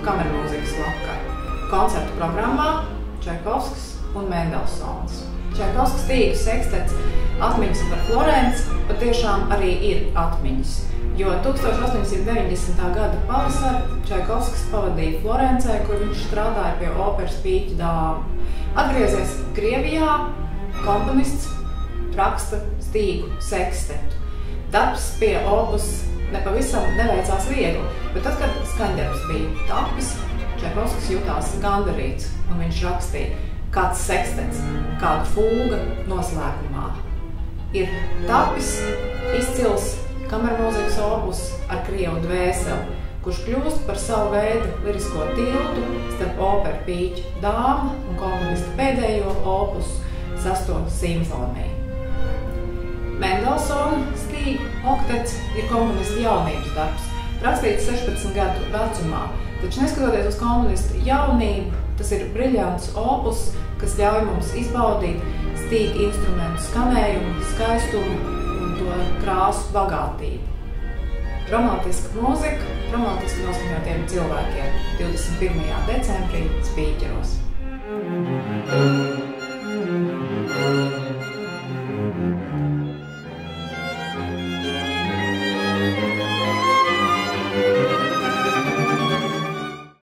kamermūzikas vakaru. Koncertu programmā Čaikovskis un Mendelsons. Čaikovskis Stīgu sekstets Atmiņas par Florenci patiešām arī ir atmiņas, jo 1890. gada pavasari Čaikovskis pavadīja Florencē, kur viņš strādāja pie operas Pīķa dāma. Atgriezies Krievijā, komponists raksta Stīgu sekstetu. Darbs pie opus nepavisam neveicās viegli, bet tad, kad skaņdarbs bija tapis, Čaikovskis jutās gandarīts, un viņš rakstīja: kāds sekstets, kāda fūga noslēgumā. Ir tapis izcils kamermūzikas opus ar krievu dvēseli, kurš kļūst par savu veidu lirisko tiltu starp operu Pīķa dāma un komponista pēdējo opus 6. simfoniju. Mendelsona Stīgu oktets ir komponista jaunības darbs, rakstīts 16 gadu vecumā, taču neskatoties uz komponista jaunību, tas ir briļants opus, kas ļauj mums izbaudīt Stīgu instrumentu skanējumu, skaistumu un to krāsu bagātību. Romantiska mūzika, romantiski noskaņotiem cilvēkiem 21. decembrī Spīķeros.